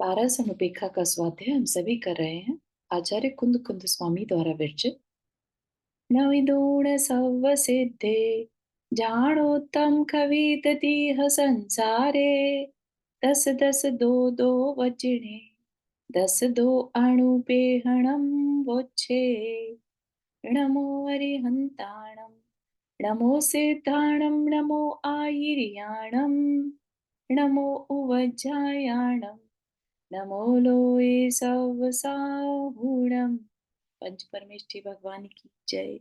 12 अनुपेक्षा का स्वाध्याय हम सभी कर रहे हैं। आचार्य कुंद कुंद स्वामी द्वारा विरचित। नविदूण सव सिद्धे जाणोत्तम कवि दीह संसारे। दस दस दो दो वचने दस दो अणुपेहणम वोच्छे। नमो अरिहंताणम नमो सिद्धाणम नमो आयिर्याणम नमो उवज्जायाणम नमो लोए सवसाहुणम। पंच परमेष्ठी भगवान की जय।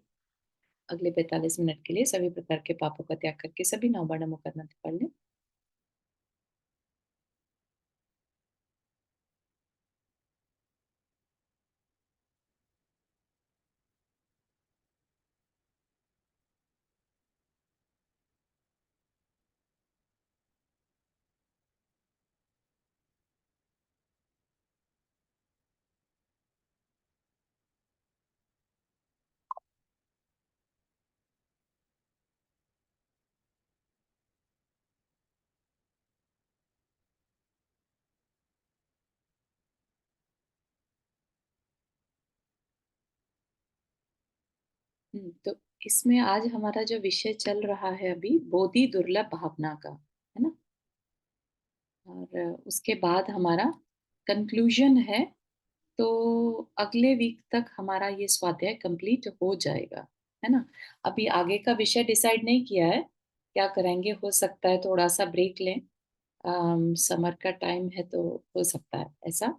अगले 45 मिनट के लिए सभी प्रकार के पापों का त्याग करके सभी 9 बार नमो करना पढ़ लें। तो इसमें आज हमारा जो विषय चल रहा है अभी बोधि दुर्लभ भावना का है ना। और उसके बाद हमारा कंक्लूजन है। तो अगले वीक तक हमारा ये स्वाध्याय कंप्लीट हो जाएगा, है ना। अभी आगे का विषय डिसाइड नहीं किया है, क्या करेंगे। हो सकता है थोड़ा सा ब्रेक लें, समर का टाइम है तो हो सकता है ऐसा।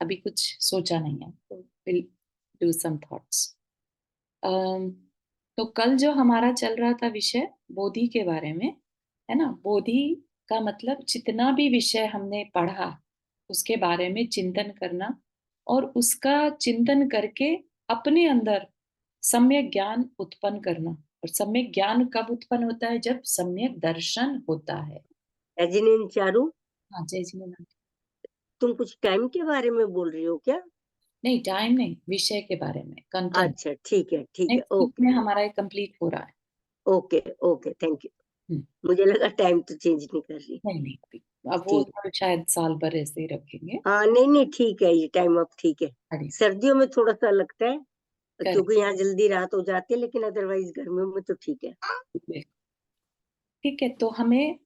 अभी कुछ सोचा नहीं है, तो विल डू सम थॉट्स। तो कल जो हमारा चल रहा था विषय बोधि के बारे में, है ना। बोधि का मतलब जितना भी विषय हमने पढ़ा उसके बारे में चिंतन करना, और उसका चिंतन करके अपने अंदर सम्यक ज्ञान उत्पन्न करना। और सम्यक ज्ञान कब उत्पन्न होता है? जब सम्यक दर्शन होता है। रजनी चारू, हाँ, जय जी मैम। तुम कुछ टाइम के बारे में बोल रही हो क्या? नहीं, टाइम नहीं, विषय के बारे में, कंटेंट। अच्छा, ठीक है, ठीक है। नेक्स्ट वीक ओके में हमारा ये कंप्लीट हो रहा है। Okay okay, thank you. Hmm, मुझे लगा टाइम तो चेंज नहीं कर रही। नहीं नहीं, अभी अब वो ठीक। तो शायद साल भर ऐसे ही रखेंगे। हाँ, नहीं नहीं, ठीक है, ये टाइम अब ठीक है। अरे, सर्दियों में थोड़ा सा लगता है करेक्ट। क्योंकि यहाँ जल्दी रात हो जाती है, लेकिन अदरवाइज गर्मियों में तो ठीक है। ठीक है, तो हमें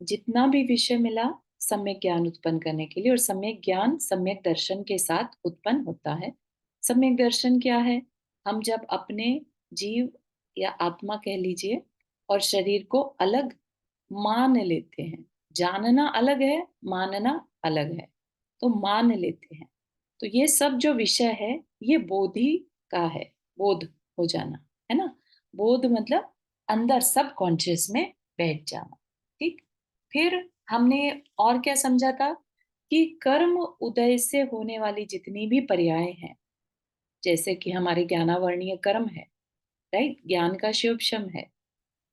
जितना भी विषय मिला सम्यक ज्ञान उत्पन्न करने के लिए, और सम्यक ज्ञान सम्यक दर्शन के साथ उत्पन्न होता है। सम्यक दर्शन क्या है? हम जब अपने जीव या आत्मा कह लीजिए और शरीर को अलग मान लेते हैं। जानना अलग है, मानना अलग है। तो मान लेते हैं। तो ये सब जो विषय है ये बोधि का है। बोध हो जाना, है ना। बोध मतलब अंदर सब कॉन्शियस में बैठ जाना। ठीक। फिर हमने और क्या समझा था कि कर्म उदय से होने वाली जितनी भी पर्याय हैं, जैसे कि हमारे ज्ञानावर्णीय कर्म है, राइट, ज्ञान का शुभशम है,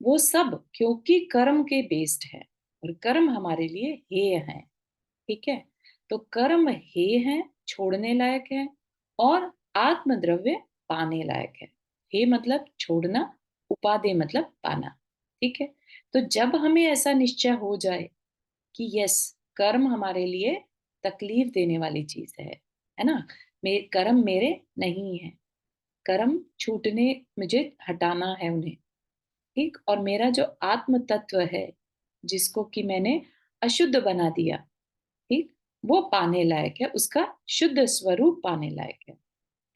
वो सब क्योंकि कर्म के बेस्ड है। और कर्म हमारे लिए हेय है। ठीक है। तो कर्म हेय है, छोड़ने लायक है, और आत्मद्रव्य पाने लायक है। हे मतलब छोड़ना, उपादेय मतलब पाना। ठीक है। तो जब हमें ऐसा निश्चय हो जाए कि यस, कर्म हमारे लिए तकलीफ देने वाली चीज है ना। कर्म मेरे नहीं है, कर्म छूटने, मुझे हटाना है उन्हें। ठीक। और मेरा जो आत्म तत्व है जिसको कि मैंने अशुद्ध बना दिया, ठीक, वो पाने लायक है, उसका शुद्ध स्वरूप पाने लायक है।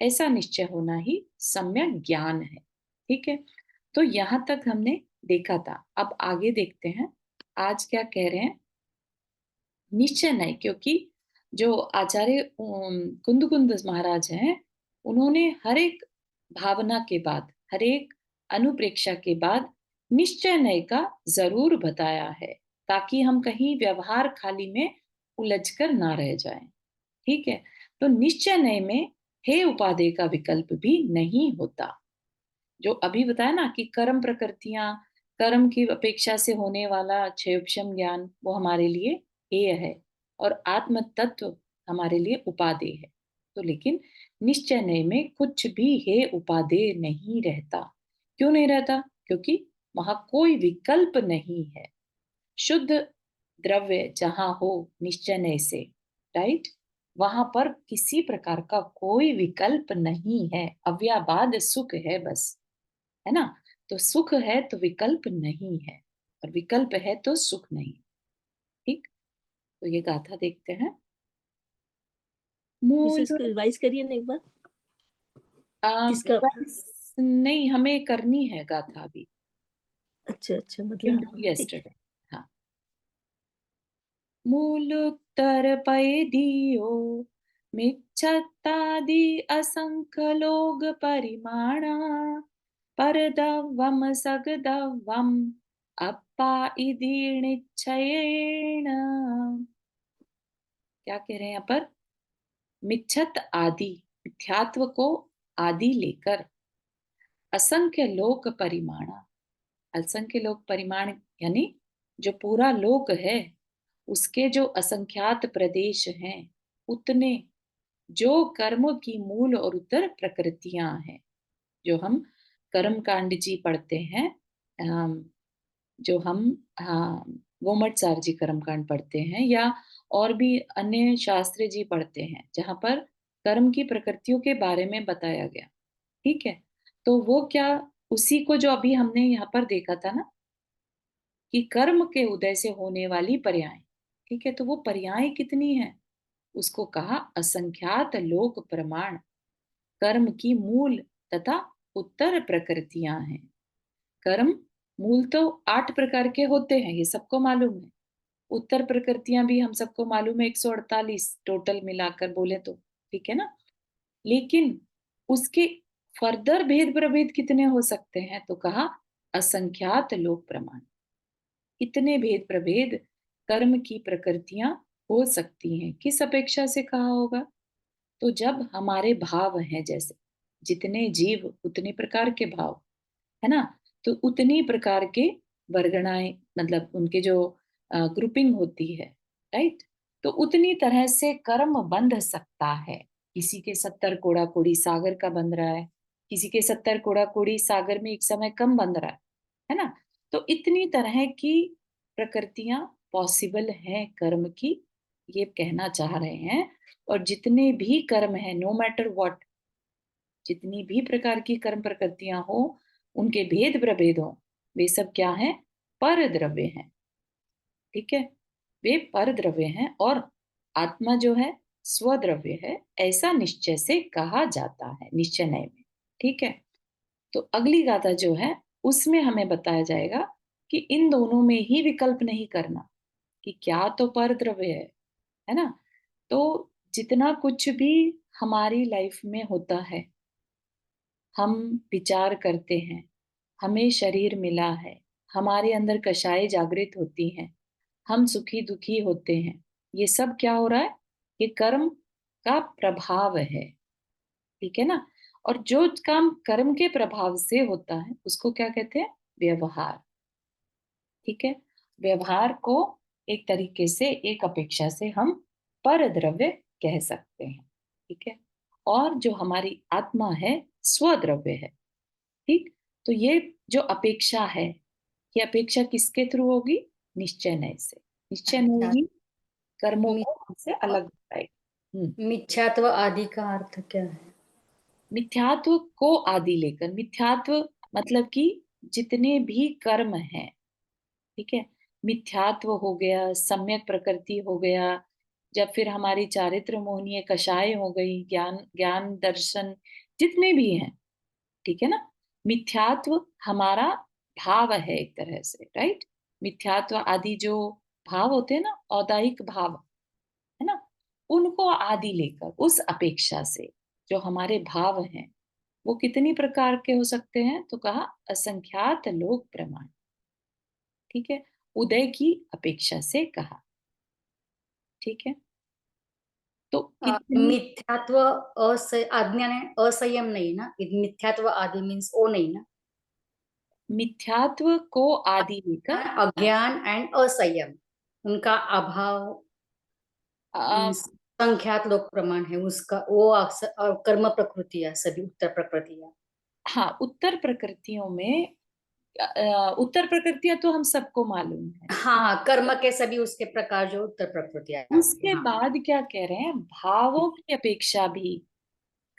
ऐसा निश्चय होना ही सम्यक ज्ञान है। ठीक है। तो यहां तक हमने देखा था। अब आगे देखते हैं आज क्या कह रहे हैं। निश्चय नहीं, क्योंकि जो आचार्य कुंद कुंद महाराज हैं, उन्होंने हर एक भावना के बाद, हर एक अनुप्रेक्षा के बाद निश्चय नय का जरूर बताया है, ताकि हम कहीं व्यवहार खाली में उलझकर ना रह जाएं। ठीक है। तो निश्चय नय में हे उपादेय का विकल्प भी नहीं होता। जो अभी बताया ना कि कर्म प्रकृतियां, कर्म की अपेक्षा से होने वाला क्षयोपशम ज्ञान वो हमारे लिए हेय है, और आत्म तत्व हमारे लिए उपादेय है। तो लेकिन निश्चय नय में कुछ भी हे उपादेय नहीं रहता। क्यों नहीं रहता? क्योंकि वहां कोई विकल्प नहीं है। शुद्ध द्रव्य जहां हो निश्चय नय से, राइट। वहां पर किसी प्रकार का कोई विकल्प नहीं है, अव्याबाद सुख है बस, है ना। तो सुख है तो विकल्प नहीं है, और विकल्प है तो सुख नहीं। ठीक। तो ये गाथा देखते हैं। इसे मूल इसको रिवाइज करिए ना एक बार। किसका? नहीं, हमें करनी है गाथा भी। अच्छा अच्छा, ठीक मतलब ठीक है। यस्टरडे। हाँ। मूल उत्तर पय दियो, मिच्छत्तादि असंख्य लोग परिमाणा, परदवम सगदवम अप्पा इति निश्चयेन। क्या कह रहे हैं यहाँ पर? मिच्छत आदि, मिथ्यात्व को आदि लेकर, असंख्य लोक परिमाणा, असंख्य लोक परिमाण यानी जो पूरा लोक है उसके जो असंख्यात प्रदेश हैं, उतने जो कर्म की मूल और उत्तर प्रकृतियां हैं, जो हम कर्म कांड जी पढ़ते हैं, जो हम, हाँ, गोमटसार जी कर्म कांड पढ़ते हैं, या और भी अन्य शास्त्र जी पढ़ते हैं जहां पर कर्म की प्रकृतियों के बारे में बताया गया। ठीक है। तो वो क्या, उसी को जो अभी हमने यहाँ पर देखा था ना, कि कर्म के उदय से होने वाली पर्याय। ठीक है। तो वो पर्याय कितनी है, उसको कहा असंख्यात लोक प्रमाण, कर्म की मूल तथा उत्तर प्रकृतियां हैं। कर्म मूल तो 8 प्रकार के होते हैं, ये सबको मालूम है। उत्तर प्रकृतियां भी हम सबको मालूम है, 148 टोटल मिलाकर बोले तो। ठीक है ना। लेकिन उसके फर्दर भेद प्रभेद कितने हो सकते हैं, तो कहा असंख्यात लोक प्रमाण। इतने भेद प्रभेद कर्म की प्रकृतियां हो सकती हैं। किस अपेक्षा से कहा होगा? तो जब हमारे भाव हैं, जैसे जितने जीव उतने प्रकार के भाव, है ना। तो उतनी प्रकार के वर्गणाएं, मतलब उनके जो ग्रुपिंग होती है, राइट। तो उतनी तरह से कर्म बंध सकता है। किसी के 70 कोड़ा कोड़ी सागर का बंध रहा है, किसी के 70 कोड़ा कोड़ी सागर में एक समय कम बंध रहा है ना। तो इतनी तरह की प्रकृतियां पॉसिबल हैं कर्म की, ये कहना चाह रहे हैं। और जितने भी कर्म है, नो मैटर व्हाट, जितनी भी प्रकार की कर्म प्रकृतियां हो, उनके भेद प्रभेद हो, वे सब क्या हैं? पर द्रव्य हैं। ठीक है। वे पर द्रव्य हैं, और आत्मा जो है स्वद्रव्य है, ऐसा निश्चय से कहा जाता है, निश्चय में। ठीक है। तो अगली गाथा जो है उसमें हमें बताया जाएगा कि इन दोनों में ही विकल्प नहीं करना, कि क्या तो पर द्रव्य है ना। तो जितना कुछ भी हमारी लाइफ में होता है, हम विचार करते हैं, हमें शरीर मिला है, हमारे अंदर कषाय जागृत होती हैं, हम सुखी दुखी होते हैं, ये सब क्या हो रहा है? ये कर्म का प्रभाव है। ठीक है ना। और जो काम कर्म के प्रभाव से होता है उसको क्या कहते हैं? व्यवहार। ठीक है। व्यवहार को एक तरीके से, एक अपेक्षा से हम पर द्रव्य कह सकते हैं। ठीक है। और जो हमारी आत्मा है स्वद्रव्य है। ठीक। तो ये जो अपेक्षा है, ये अपेक्षा किसके थ्रू होगी? निश्चय नय से। निश्चय नय अच्छा, ही कर्मों मि- को हमसे अलग बताएगा। मिथ्यात्व आदि का अर्थ क्या है? मिथ्यात्व को आदि लेकर, मिथ्यात्व मतलब कि जितने भी कर्म हैं, ठीक है, मिथ्यात्व हो गया, सम्यक प्रकृति हो गया, जब फिर हमारी चारित्र मोहनीय कषाय हो गई, ज्ञान ज्ञान दर्शन, जितने भी हैं। ठीक है ना। मिथ्यात्व हमारा भाव है एक तरह से, राइट। मिथ्यात्व आदि जो भाव होते हैं ना, औदायिक भाव, है ना, उनको आदि लेकर, उस अपेक्षा से जो हमारे भाव हैं वो कितनी प्रकार के हो सकते हैं, तो कहा असंख्यात लोक प्रमाण। ठीक है। उदय की अपेक्षा से कहा। ठीक है। तो इतनी, मिथ्यात्व आज्ञा ने असंयम नहीं ना, मिथ्यात्व आदि मीन्स वो नहीं ना। मिथ्यात्व को आदि लेकर, अज्ञान एंड असंयम, उनका अभाव आ, मीन्स संख्यात लोक प्रमाण है उसका, वो कर्म प्रकृतियां, सभी उत्तर प्रकृतियां। हाँ, उत्तर प्रकृतियों में उत्तर प्रकृतियां तो हम सबको मालूम है। हाँ, कर्म के सभी उसके प्रकार जो उत्तर प्रकृति आती है। उसके हाँ बाद क्या कह रहे हैं, भावों की अपेक्षा भी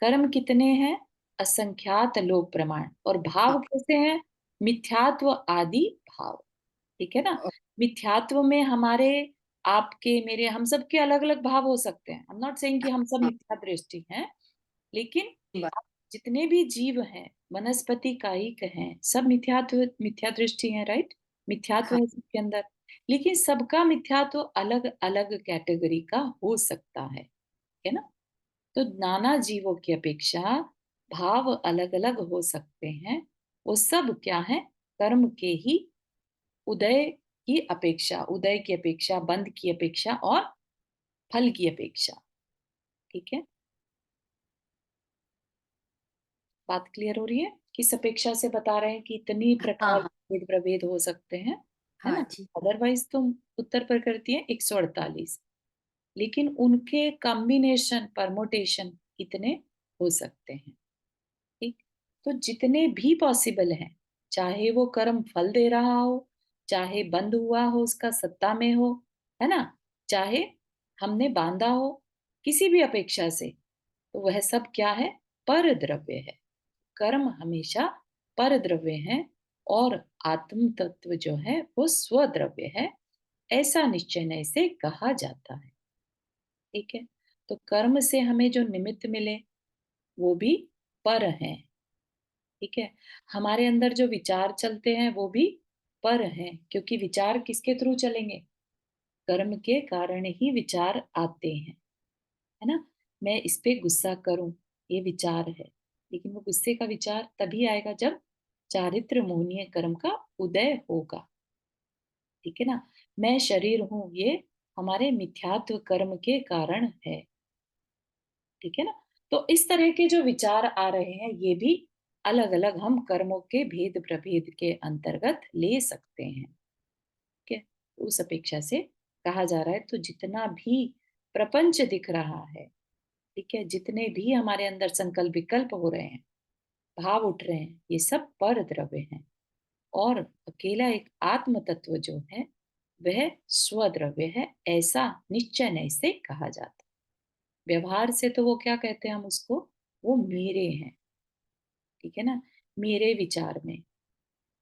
कर्म कितने हैं, असंख्यात लोक प्रमाण, और हाँ भाव कैसे हैं, मिथ्यात्व आदि भाव। ठीक है ना। मिथ्यात्व में हमारे, आपके, मेरे, हम सब के अलग अलग भाव हो सकते हैं। आई एम नॉट सेइंग कि हम सब हाँ, मिथ्या दृष्टि हैं, लेकिन बस, जितने भी जीव हैं, वनस्पति कायिक हैं, सब मिथ्यात्व, मिथ्या दृष्टि है, राइट। मिथ्यात्व हाँ है सबके अंदर, लेकिन सबका मिथ्यात्व अलग अलग कैटेगरी का हो सकता है ना। तो नाना जीवों की अपेक्षा भाव अलग अलग हो सकते हैं। वो सब क्या है, कर्म के ही उदय की अपेक्षा, उदय की अपेक्षा, बंध की अपेक्षा और फल की अपेक्षा। ठीक है, बात क्लियर हो रही है। किस अपेक्षा से बता रहे हैं कि इतनी हाँ प्रकार हाँ के भेद प्रभेद हो सकते हैं, है हाँ ना। जी। अदरवाइज तो उत्तर प्रकृति है 148, लेकिन उनके कॉम्बिनेशन, परमोटेशन कितने हो सकते हैं। ठीक, तो जितने भी पॉसिबल हैं, चाहे वो कर्म फल दे रहा हो, चाहे बंद हुआ हो उसका सत्ता में हो, है ना, चाहे हमने बांधा हो किसी भी अपेक्षा से, तो वह सब क्या है, पर द्रव्य है। कर्म हमेशा पर द्रव्य है, और आत्म तत्व जो है वो स्वद्रव्य है, ऐसा निश्चय से कहा जाता है। ठीक है, तो कर्म से हमें जो निमित्त मिले वो भी पर हैं। ठीक है, हमारे अंदर जो विचार चलते हैं वो भी पर हैं, क्योंकि विचार किसके थ्रू चलेंगे, कर्म के कारण ही विचार आते हैं, है ना। मैं इस पे गुस्सा करूं, ये विचार है, लेकिन वो गुस्से का विचार तभी आएगा जब चारित्र मोहनीय कर्म का उदय होगा। ठीक है ना। मैं शरीर हूं, ये हमारे मिथ्यात्व कर्म के कारण है। ठीक है ना। तो इस तरह के जो विचार आ रहे हैं, ये भी अलग अलग हम कर्मों के भेद प्रभेद के अंतर्गत ले सकते हैं। ठीक है, उस अपेक्षा से कहा जा रहा है, तो जितना भी प्रपंच दिख रहा है, ठीक है, जितने भी हमारे अंदर संकल्प विकल्प हो रहे हैं, भाव उठ रहे हैं, ये सब पर द्रव्य हैं, और अकेला एक आत्म तत्व जो है वह स्वद्रव्य है, ऐसा निश्चय से कहा जाता है। व्यवहार से तो वो क्या कहते हैं हम उसको, वो मेरे हैं। ठीक है ना, मेरे विचार में,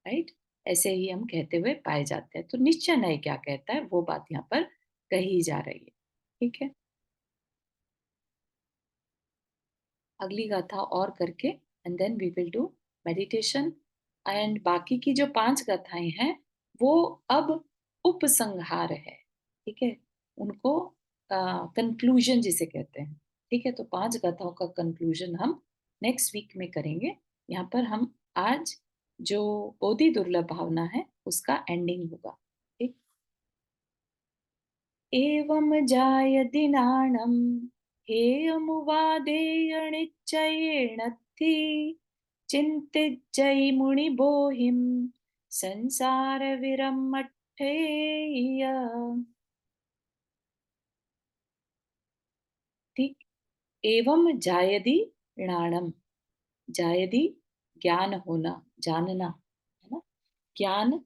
राइट, ऐसे ही हम कहते हुए पाए जाते हैं। तो निश्चय क्या कहता है वो बात यहाँ पर कही जा रही है। ठीक है, अगली गाथा और करके and then we will do meditation. And बाकी की जो 5 गाथाएं हैं वो अब उपसंहार है। ठीक है, उनको कंक्लूजन जिसे कहते हैं। ठीक है, तो 5 गाथाओं का कंक्लूजन हम नेक्स्ट वीक में करेंगे। यहाँ पर हम आज जो बोधि दुर्लभ भावना है उसका एंडिंग होगा। ठीक, एवं जायति नाणं हेयमुवादेयनिश्चयेणत्थि चिन्तिज्जयि मुनिबोहिं संसारविरमट्ठेय। ठीक, एवं जायति णाणम, जायति ज्ञान होना, जानना, है ना। ज्ञान,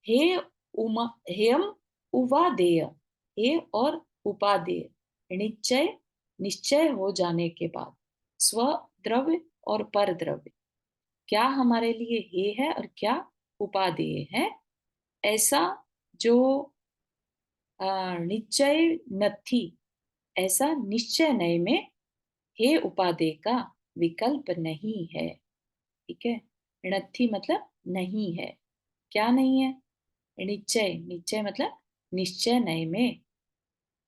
हे उमा, हेयम उवादेय, हे और उपादेय, निश्चय, निश्चय हो जाने के बाद, स्व द्रव्य और पर द्रव्य, क्या हमारे लिए हे है और क्या उपादेय है, ऐसा जो निश्चय नथी, ऐसा निश्चय नय में हे उपादेय का विकल्प नहीं है। ठीक है, णत्थी मतलब नहीं है, क्या नहीं है, निश्चय, निश्चय मतलब निश्चय नय में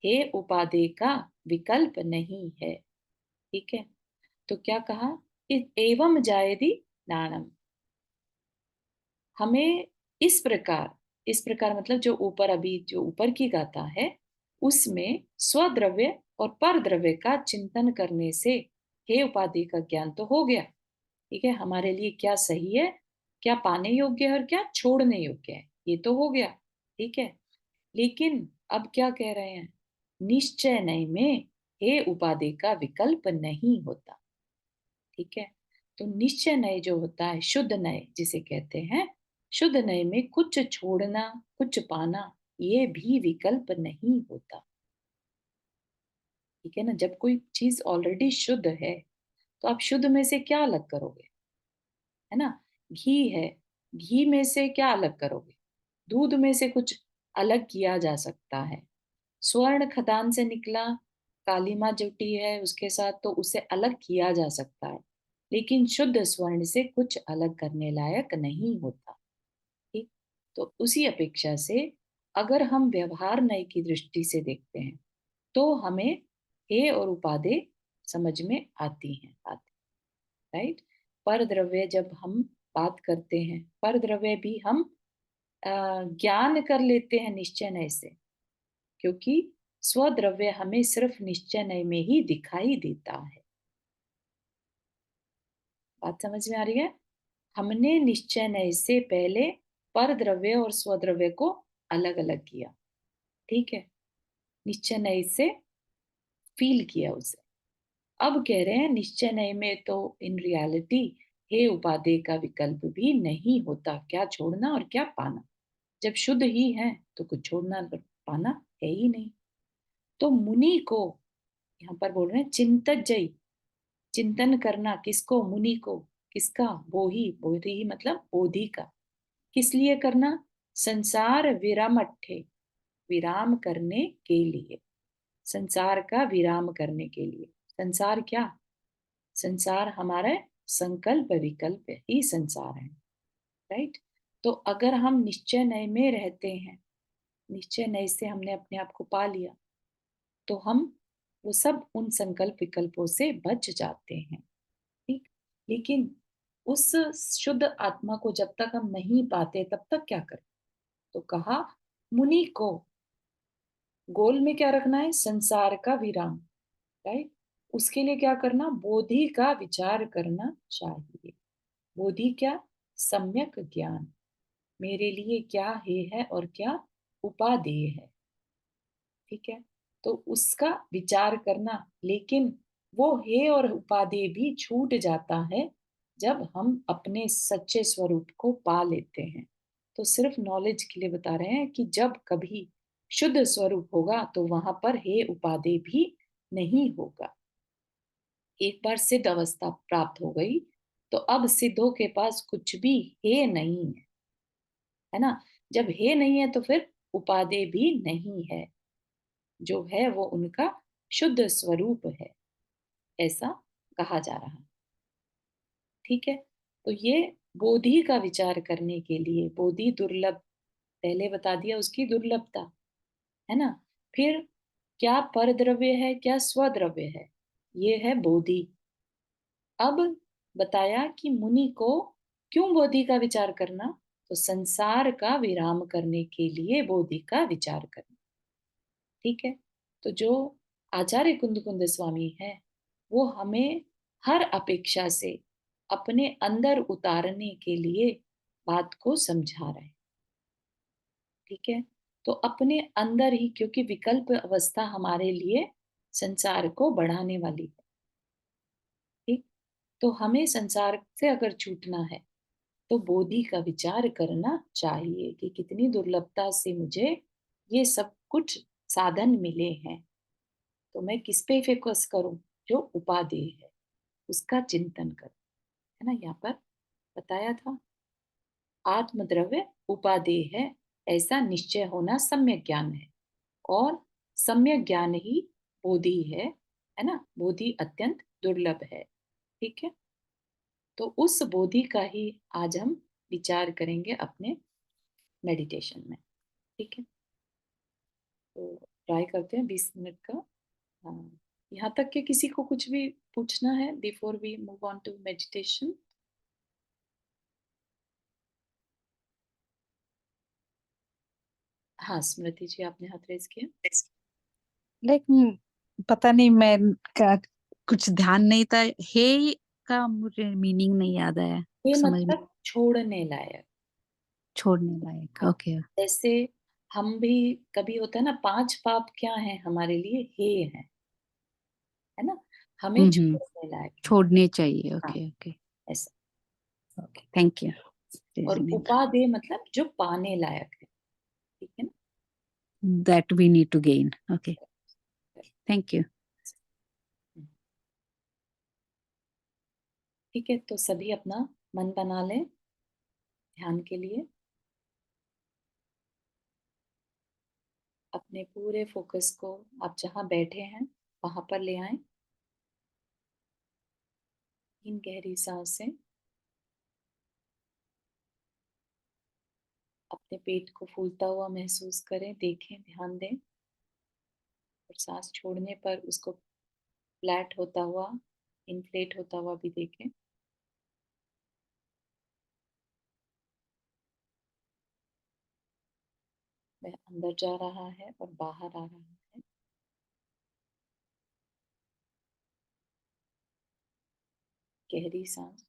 हे उपादेय का विकल्प नहीं है। ठीक है, तो क्या कहा, एवं जायति नाणम, हमें इस प्रकार, इस प्रकार मतलब जो ऊपर, अभी जो ऊपर की गाथा है उसमें स्वद्रव्य और पर द्रव्य का चिंतन करने से हे उपाधि का ज्ञान तो हो गया। ठीक है, हमारे लिए क्या सही है, क्या पाने योग्य है और क्या छोड़ने योग्य है, ये तो हो गया। ठीक है, लेकिन अब क्या कह रहे हैं, निश्चय नहीं में हे उपाधि का विकल्प नहीं होता। ठीक है, तो निश्चय नय जो होता है, शुद्ध नय जिसे कहते हैं, शुद्ध नय में कुछ छोड़ना, कुछ पाना, ये भी विकल्प नहीं होता। ठीक है ना? जब कोई चीज ऑलरेडी शुद्ध है, तो आप शुद्ध में से क्या अलग करोगे? है ना? घी है, घी में से क्या अलग करोगे? दूध में से कुछ अलग किया जा सकता है। स्वर्ण खदान से निकला, काली माँ जुटी है उसके साथ, तो उसे अलग किया जा सकता है, लेकिन शुद्ध स्वर्ण से कुछ अलग करने लायक नहीं होता। ठीक? तो उसी अपेक्षा से अगर हम व्यवहार नय की दृष्टि से देखते हैं, तो हमें हे और उपादेय समझ में आती हैं बातें, राइट? पर द्रव्य जब हम बात करते हैं, पर द्रव्य भी हम ज्ञान कर लेते हैं निश्चय नय से, क्योंकि स्वद्रव्य हमें सिर्फ निश्चय नय में ही दिखाई देता है। बात समझ में आ रही है? हमने निश्चय नय से पहले पर द्रव्य और स्वद्रव्य को अलग अलग किया, ठीक है? निश्चय नय से फील किया उसे। अब कह रहे हैं निश्चय नय में तो इन रियलिटी हे उपादेय का विकल्प भी नहीं होता, क्या छोड़ना और क्या पाना। जब शुद्ध ही है तो कुछ छोड़ना और पाना है ही नहीं। तो मुनि को यहाँ पर बोल रहे हैं चिंतजयी, चिंतन करना किसको? मुनि को। किसका? बोहि, बोधि मतलब बोधि का। किस लिए करना? संसार विरामट्ठे, विराम करने के लिए, संसार का विराम करने के लिए। संसार क्या? संसार हमारे संकल्प विकल्प ही संसार है, राइट? तो अगर हम निश्चय नय में रहते हैं, निश्चय नय से हमने अपने आप को पा लिया, तो हम वो सब उन संकल्प विकल्पों से बच जाते हैं, ठीक? लेकिन उस शुद्ध आत्मा को जब तक हम नहीं पाते, तब तक क्या करें? तो कहा मुनि को गोल में क्या रखना है? संसार का विराम, राइट? उसके लिए क्या करना? बोधि का विचार करना चाहिए। बोधि क्या? सम्यक ज्ञान, मेरे लिए क्या है और क्या उपादेय है, ठीक है? तो उसका विचार करना, लेकिन वो हे और उपादेय भी छूट जाता है जब हम अपने सच्चे स्वरूप को पा लेते हैं। तो सिर्फ नॉलेज के लिए बता रहे हैं कि जब कभी शुद्ध स्वरूप होगा तो वहां पर हे उपादेय भी नहीं होगा। एक बार सिद्ध अवस्था प्राप्त हो गई, तो अब सिद्धों के पास कुछ भी हे नहीं है ना? जब हे नहीं है तो फिर उपादेय भी नहीं है, जो है वो उनका शुद्ध स्वरूप है, ऐसा कहा जा रहा है, ठीक है? तो ये बोधि का विचार करने के लिए, बोधि दुर्लभ, पहले बता दिया उसकी दुर्लभता, है ना? फिर क्या परद्रव्य है, क्या स्वद्रव्य है, ये है बोधि। अब बताया कि मुनि को क्यों बोधि का विचार करना? तो संसार का विराम करने के लिए बोधि का विचार करना, ठीक है? तो जो आचार्य कुंद कुंद स्वामी है, वो हमें हर अपेक्षा से अपने अंदर उतारने के लिए बात को समझा रहे हैं, ठीक है? तो अपने अंदर ही, क्योंकि विकल्प अवस्था हमारे लिए संसार को बढ़ाने वाली है, ठीक? तो हमें संसार से अगर छूटना है, तो बोधि का विचार करना चाहिए कि कितनी दुर्लभता से मुझे ये सब कुछ साधन मिले हैं, तो मैं किस पे फोकस करूं? जो उपादेय है उसका चिंतन करूं, है ना? यहाँ पर बताया था आत्मद्रव्य उपादेय है, ऐसा निश्चय होना सम्यक ज्ञान है, और सम्यक ज्ञान ही बोधि है ना? बोधि अत्यंत दुर्लभ है, ठीक है? तो उस बोधि का ही आज हम विचार करेंगे अपने मेडिटेशन में, ठीक है? तो ट्राई करते हैं 20 मिनट का। हाँ, यहाँ तक कि किसी को कुछ भी पूछना है before we move on to meditation? हाँ, स्मृति जी आपने हाथ रेज किया। लाइक पता नहीं, मैं का कुछ ध्यान नहीं था। हे का मुझे मीनिंग नहीं याद आया, ये समझ में। मतलब छोड़ने लायक। छोड़ने लायक, हाँ, ओके। जैसे हम भी कभी होता है ना, 5 पाप क्या है हमारे लिए? हे है ना? हमें छोड़ने लायक है। छोड़ने चाहिए, हाँ, ओके ओके। ऐसा। Okay, thank you. और उपादेय मतलब जो पाने लायक है, ठीक है ना? That we need to gain. Okay, thank you. ठीक है, तो सभी अपना मन बना लें ध्यान के लिए। अपने पूरे फोकस को आप जहां बैठे हैं वहां पर ले आएं। 3 गहरी सांसें। अपने पेट को फूलता हुआ महसूस करें, देखें, ध्यान दें। और सांस छोड़ने पर उसको फ्लैट होता हुआ, इन्फ्लेट होता हुआ भी देखें। वह अंदर जा रहा है और बाहर आ रहा है। गहरी सांस।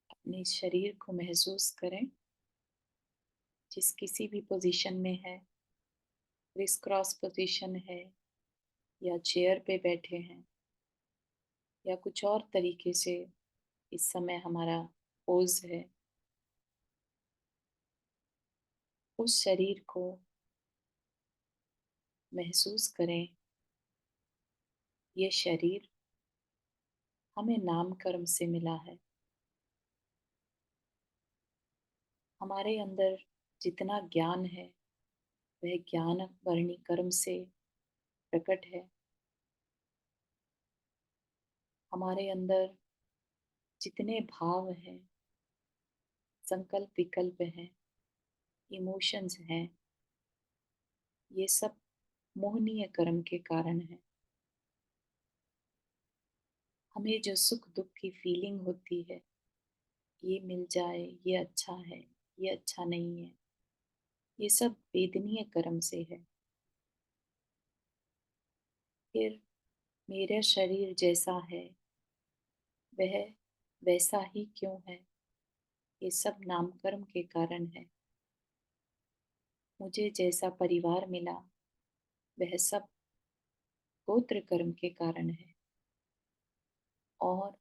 अपने शरीर को महसूस करें, जिस किसी भी पोजीशन में है, क्रिस क्रॉस पोजीशन है या चेयर पे बैठे हैं या कुछ और तरीके से इस समय हमारा पोज है, उस शरीर को महसूस करें। ये शरीर हमें नाम कर्म से मिला है। हमारे अंदर जितना ज्ञान है वह ज्ञान वर्णी कर्म से प्रकट है। हमारे अंदर जितने भाव हैं, संकल्प विकल्प हैं, इमोशंस हैं, ये सब मोहनीय कर्म के कारण है। हमें जो सुख दुख की फीलिंग होती है, ये मिल जाए, ये अच्छा है, ये अच्छा नहीं है, ये सब वेदनीय कर्म से है। फिर मेरा शरीर जैसा है वह वैसा ही क्यों है? ये सब नामकर्म के कारण है। मुझे जैसा परिवार मिला वह सब गोत्र कर्म के कारण है। और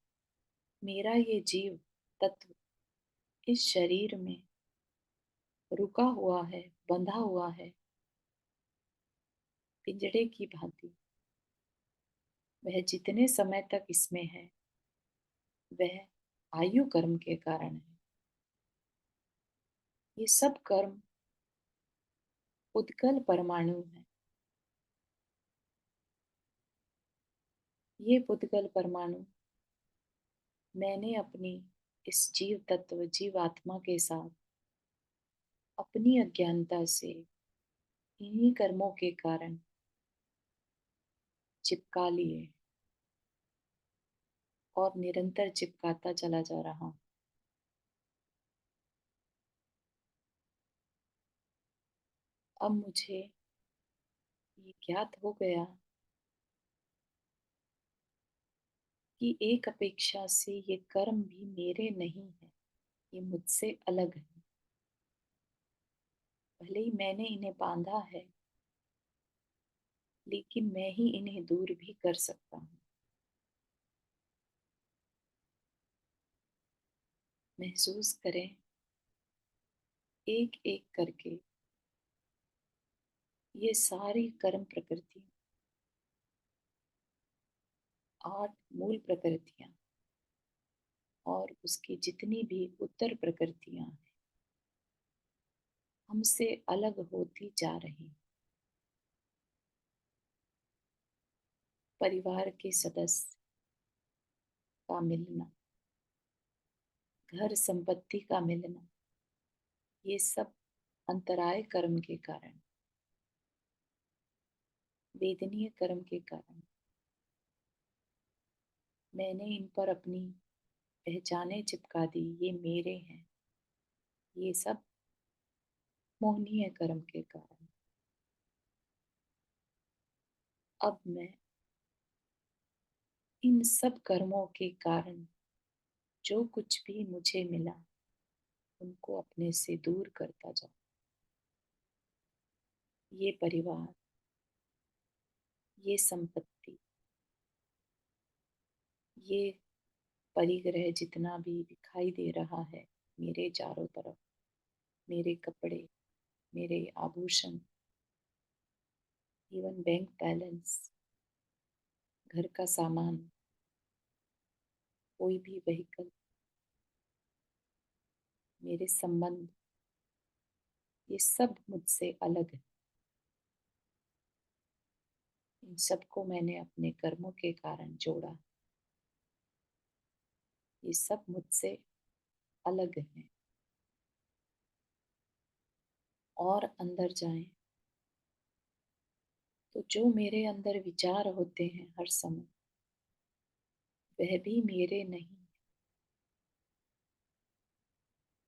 मेरा ये जीव तत्व इस शरीर में रुका हुआ है, बंधा हुआ है पिंजड़े की भांति। वह जितने समय तक इसमें है वह आयु कर्म के कारण है। ये सब कर्म उद्गल परमाणु है। ये उद्गल परमाणु मैंने अपनी इस जीव तत्व जीवात्मा के साथ अपनी अज्ञानता से इन्हीं कर्मों के कारण चिपका लिए और निरंतर चिपकाता चला जा रहा हूं। अब मुझे ये ज्ञात हो गया कि एक अपेक्षा से ये कर्म भी मेरे नहीं है, ये मुझसे अलग है। भले ही मैंने इन्हें बांधा है, लेकिन मैं ही इन्हें दूर भी कर सकता हूँ। महसूस करें एक एक करके ये सारी कर्म प्रकृति, 8 मूल प्रकृतियां और उसकी जितनी भी उत्तर प्रकृतियां हैं, हमसे अलग होती जा रही। परिवार के सदस्य का मिलना, घर संपत्ति का मिलना, ये सब अंतराय कर्म के कारण, वेदनीय कर्म के कारण मैंने इन पर अपनी पहचाने चिपका दी। ये मेरे हैं, ये सब मोहनीय कर्म के कारण। अब मैं इन सब कर्मों के कारण जो कुछ भी मुझे मिला उनको अपने से दूर करता जाऊं। ये परिवार, ये संपत्ति, ये परिग्रह जितना भी दिखाई दे रहा है मेरे चारों तरफ, मेरे कपड़े, मेरे आभूषण, इवन बैंक बैलेंस, घर का सामान, कोई भी व्हीकल, मेरे संबंध, ये सब मुझसे अलग है। इन सबको मैंने अपने कर्मों के कारण जोड़ा। ये सब मुझसे अलग है। और अंदर जाएं तो जो मेरे अंदर विचार होते हैं हर समय, वह भी मेरे नहीं।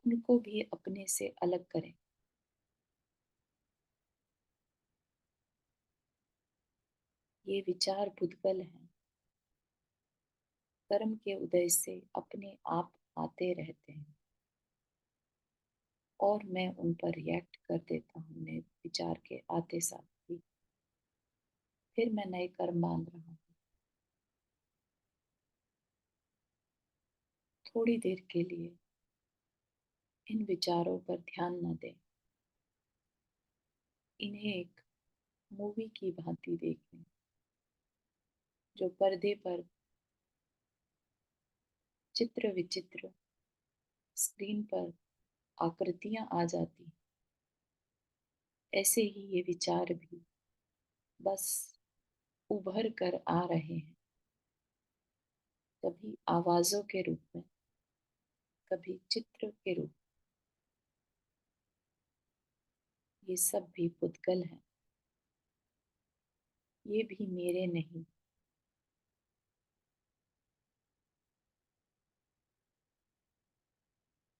उनको भी अपने से अलग करें। ये विचार भूतगल हैं, कर्म के उदय से अपने आप आते रहते हैं और मैं उन पर रिएक्ट कर देता हूँ उन्हें विचार के आते साथ ही। फिर मैं नए कर्म बांध रहा हूँ। थोड़ी देर के लिए इन विचारों पर ध्यान न दें। इन्हें एक मूवी की भांति देखें, जो पर्दे पर चित्र विचित्र स्क्रीन पर आकृतियां आ जाती, ऐसे ही ये विचार भी बस उभर कर आ रहे हैं, कभी आवाजों के रूप में, कभी चित्र के रूप में। ये सब भी पुद्गल हैं, ये भी मेरे नहीं।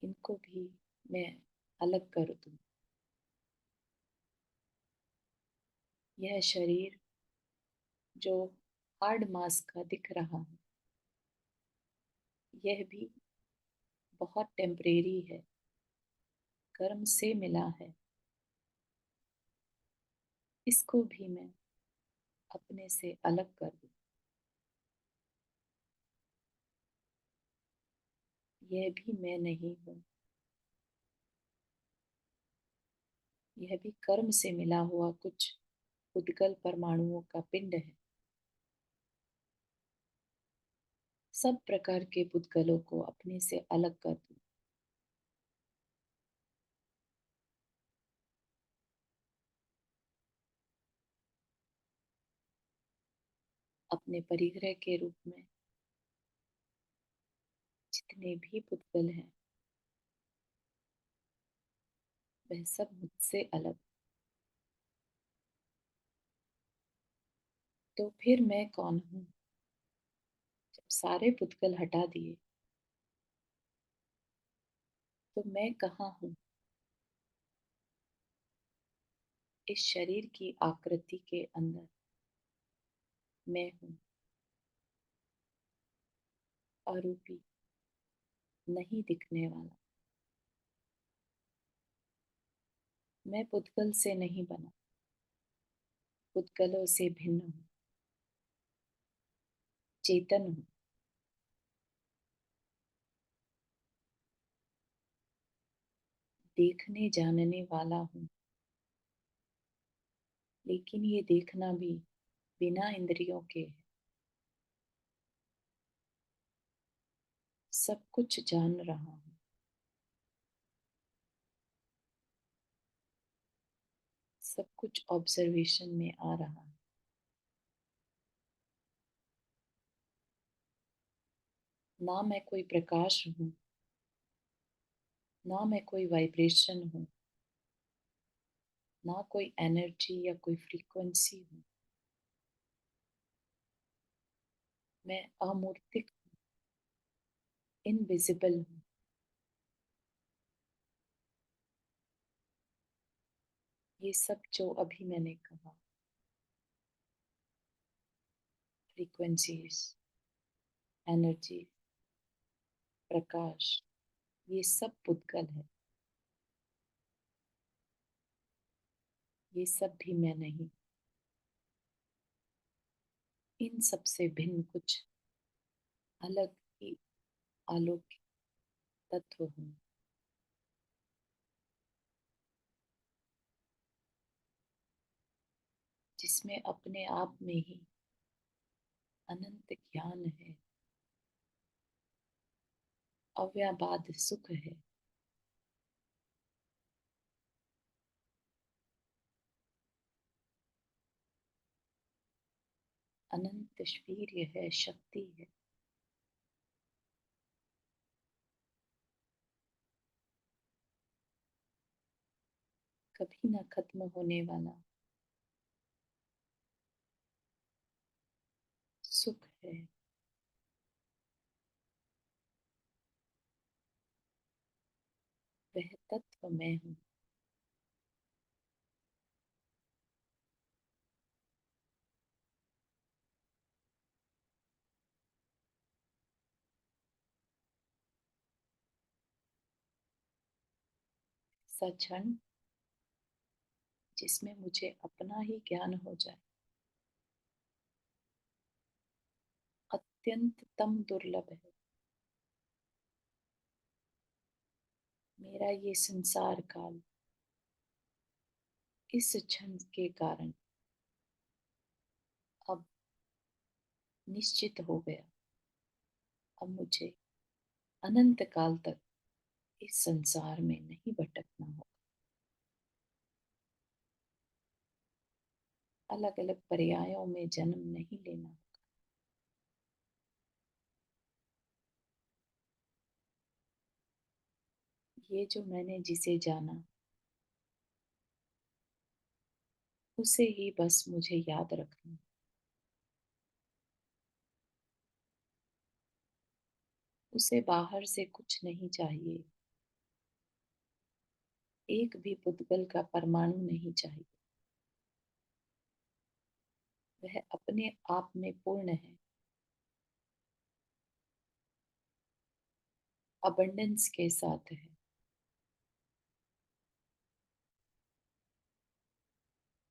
इनको भी मैं अलग कर दूं। यह शरीर जो हार्ड मास का दिख रहा है, यह भी बहुत टेम्परेरी है, कर्म से मिला है। इसको भी मैं अपने से अलग कर दूं। यह भी मैं नहीं हूँ। यह भी कर्म से मिला हुआ कुछ उद्गल परमाणुओं का पिंड है। सब प्रकार के पुद्गलों को अपने से अलग कर दूं। अपने परिग्रह के रूप में जितने भी पुद्गल हैं, वह सब मुझसे अलग। तो फिर मैं कौन हूँ? जब सारे पुद्गल हटा दिए, तो मैं कहाँ हूँ? इस शरीर की आकृति के अंदर मैं हूँ, अरूपी, नहीं दिखने वाला। मैं पुद्गल से नहीं बना, पुद्गलों से भिन्न हूँ, चेतन हूँ। देखने जानने वाला हूँ, लेकिन ये देखना भी बिना इंद्रियों के है। सब कुछ जान रहा हूँ। सब कुछ ऑब्जर्वेशन में आ रहा है। ना मैं कोई प्रकाश हूँ, ना मैं कोई वाइब्रेशन हूँ, ना कोई एनर्जी या कोई फ्रीक्वेंसी हूँ। मैं अमूर्तिक, इनविजिबल हूँ। ये सब जो अभी मैंने कहा, फ्रीक्वेंसीज, एनर्जी, प्रकाश, ये सब पुद्गल है। ये सब भी मैं नहीं, इन सब से भिन्न कुछ अलग ही अलौकिक तत्व हूँ, जिसमें अपने आप में ही अनंत ज्ञान है, अव्याबाद सुख है, अनंत वीर्य है, शक्ति है, कभी न खत्म होने वाला सुख है। वह तत्व मैं हूँ। ऐसा क्षण जिसमें मुझे अपना ही ज्ञान हो जाए, अत्यंततम दुर्लभ है। मेरा ये संसार काल इस क्षण के कारण अब निश्चित हो गया। अब मुझे अनंत काल तक इस संसार में नहीं भटकना होगा, अलग अलग पर्यायों में जन्म नहीं लेना होगा। ये जो मैंने जिसे जाना, उसे ही बस मुझे याद रखना, उसे बाहर से कुछ नहीं चाहिए, एक भी पुद्गल का परमाणु नहीं चाहिए। वह अपने आप में पूर्ण है, अबंडेंस के साथ है,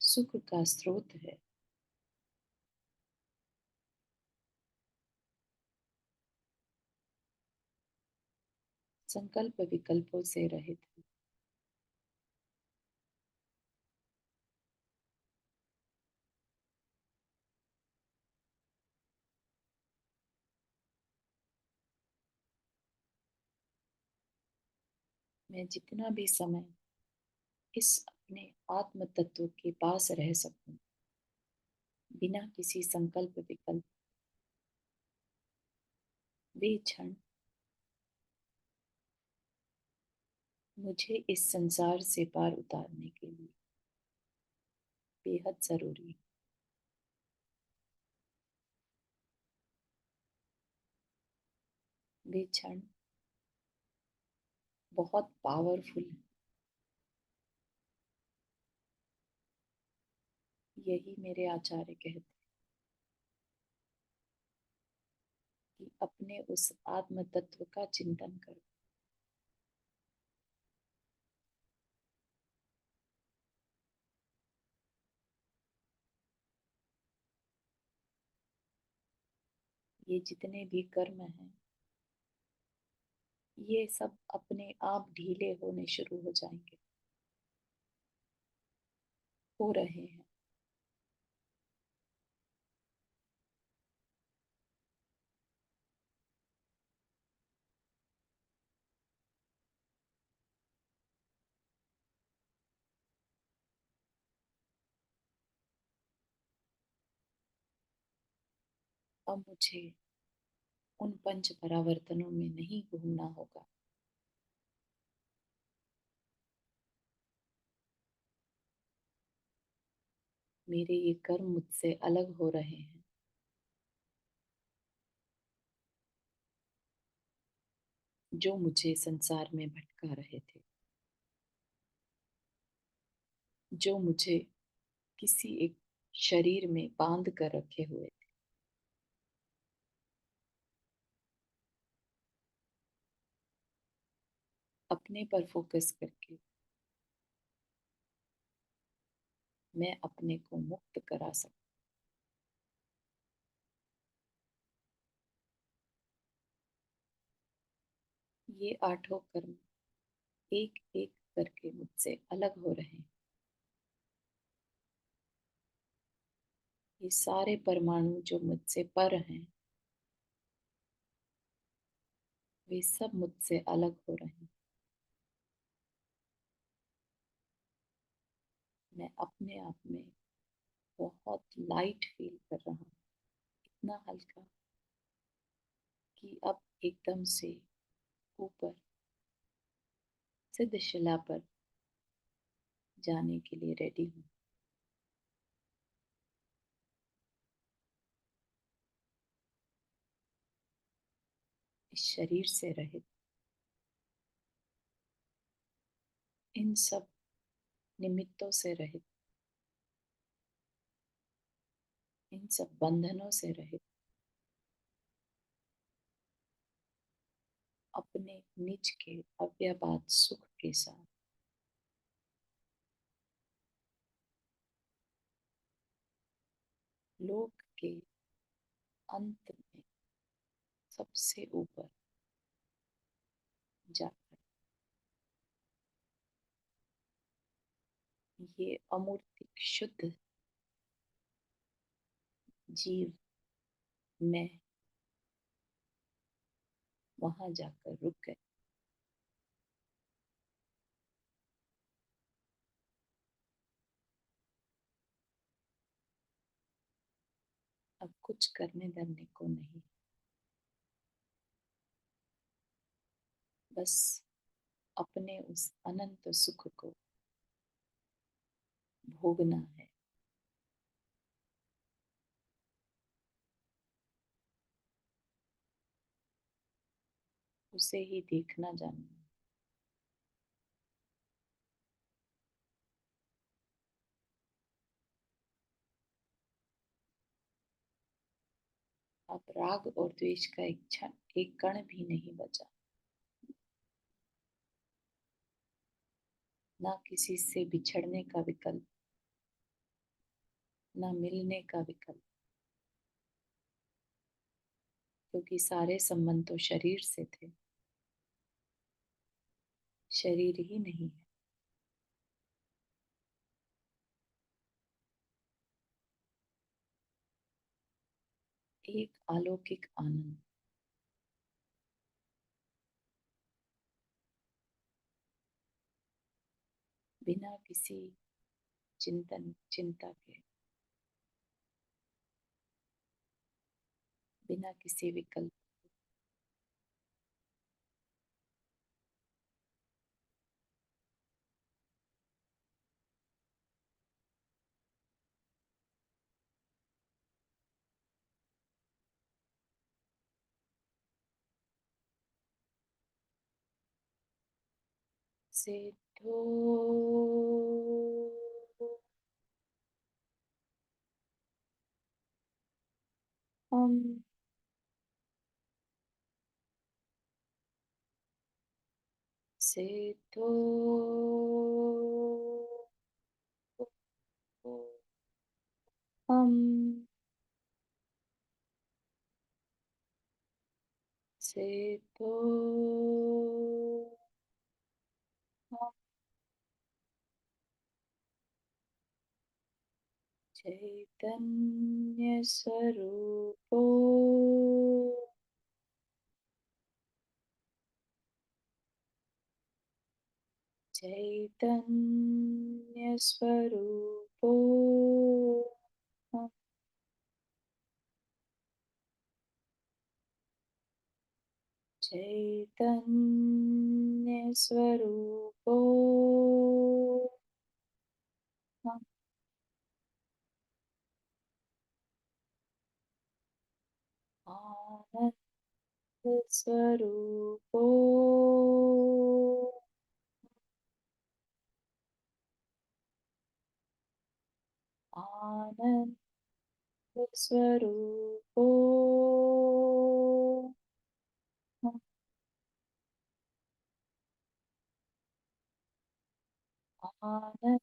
सुख का स्रोत है, संकल्प विकल्पों से रहित है। मैं जितना भी समय इस अपने आत्म तत्व के पास रह सकूं, बिना किसी संकल्प विकल्प, वे क्षण मुझे इस संसार से पार उतारने के लिए बेहद जरूरी है। वे क्षण बहुत पावरफुल है। यही मेरे आचार्य कहते हैं कि अपने उस आत्म तत्व का चिंतन करो। ये जितने भी कर्म हैं, ये सब अपने आप ढीले होने शुरू हो जाएंगे, हो रहे हैं। अब मुझे उन पंच परावर्तनों में नहीं घूमना होगा। मेरे ये कर्म मुझसे अलग हो रहे हैं, जो मुझे संसार में भटका रहे थे, जो मुझे किसी एक शरीर में बांध कर रखे हुए थे। अपने पर फोकस करके मैं अपने को मुक्त करा सकता। ये आठों कर्म एक एक करके मुझसे अलग हो रहे हैं। ये सारे परमाणु जो मुझसे पर हैं, वे सब मुझसे अलग हो रहे हैं। मैं अपने आप में बहुत लाइट फील कर रहा हूँ, इतना हल्का कि अब एकदम से ऊपर सिद्धशिला पर जाने के लिए रेडी हूँ। इस शरीर से रहित, इन सब निमित्तों से रहित, इन सब बंधनों से रहित, अपने निज के अव्यबाद सुख के साथ लोक के अंत में सबसे ऊपर जाकर ये अमूर्तिक शुद्ध जीव मैं वहां जाकर रुक गए। अब कुछ करने धरने को नहीं, बस अपने उस अनंत सुख को भोगना है। उसे ही देखना जानना है। अब राग और द्वेष का एक क्षण, एक कण भी नहीं बचा। ना किसी से बिछड़ने का विकल्प, ना मिलने का विकल्प, क्योंकि सारे संबंध तो शरीर से थे, शरीर ही नहीं है। एक अलौकिक आनंद, बिना किसी चिंतन चिंता के, बिना किसी विकल्प। से तो हम से तो हम से तो हम चैतन्य स्वरूपो चैतन्य स्वरूपो हम चैतन्य स्वरूपो हम आनंद स्वरूपो आनंद स्वरूपो हम आनंद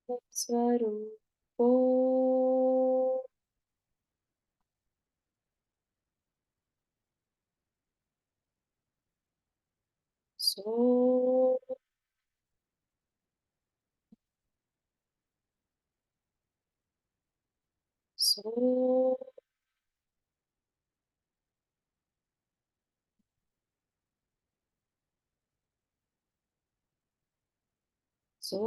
स्वरूपो सो सो सो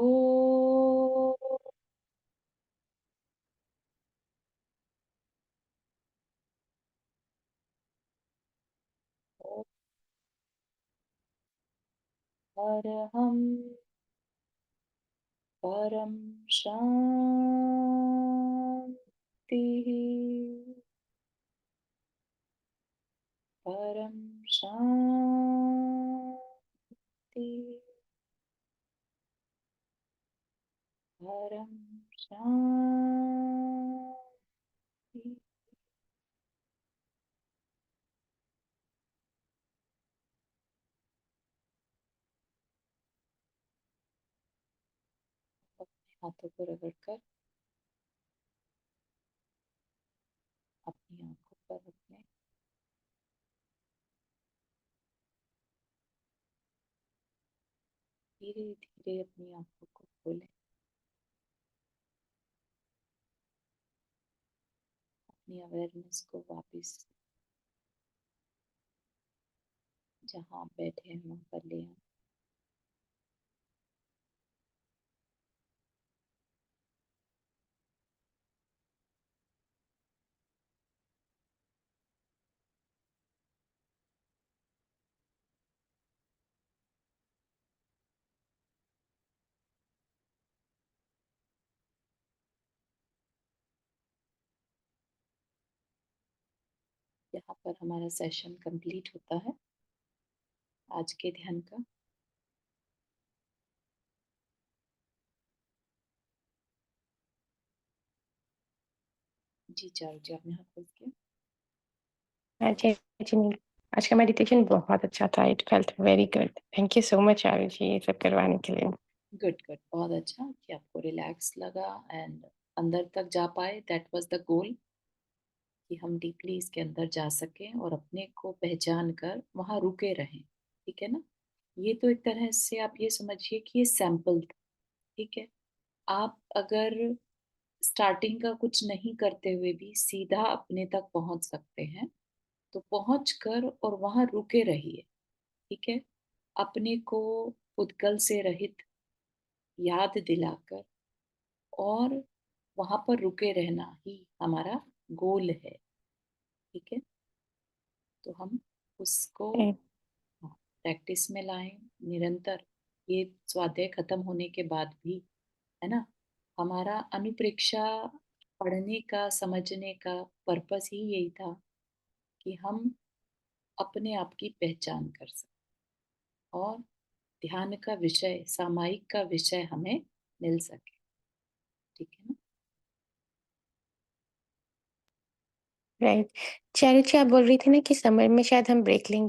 अरहं परम शान्तिः परम शान्तिः परम शान्तिः। अपने हाथों को रगड़कर अपनी आंखों पर रखने, धीरे धीरे अपनी आंखों को खोलें, अपनी अवेयरनेस को वापस जहाँ आप बैठे हैं वहाँ पर ले आएं। यहाँ पर हमारा सेशन कंप्लीट होता है आज के ध्यान का। जी चारू जी, आपने हाथ खोल के। हाँ जी जी, आज का मेडिटेशन बहुत अच्छा था। It felt very good. Thank you so much Charu ji, ये सब करवाने के लिए। गुड गुड, बहुत अच्छा कि आपको रिलैक्स लगा एंड अंदर तक जा पाए। दैट वाज द गोल, कि हम डीपली इसके अंदर जा सकें और अपने को पहचान कर वहाँ रुके रहें। ठीक है ना? ये तो एक तरह से आप ये समझिए कि ये सैंपल था। ठीक है, आप अगर स्टार्टिंग का कुछ नहीं करते हुए भी सीधा अपने तक पहुंच सकते हैं तो पहुंच कर और वहां रुके रहिए। ठीक है, अपने को उद्गल से रहित याद दिलाकर और वहां पर रुके रहना ही हमारा गोल है। ठीक है, तो हम उसको प्रैक्टिस में लाएं निरंतर। ये स्वाध्याय खत्म होने के बाद भी, है ना, हमारा अनुप्रेक्षा पढ़ने का समझने का पर्पस ही यही था कि हम अपने आप की पहचान कर सकें और ध्यान का विषय, सामायिक का विषय हमें मिल सके। ठीक है ना? राइट। चारू जी, आप बोल रही थी ना कि समर में शायद हम ब्रेक लेंगे।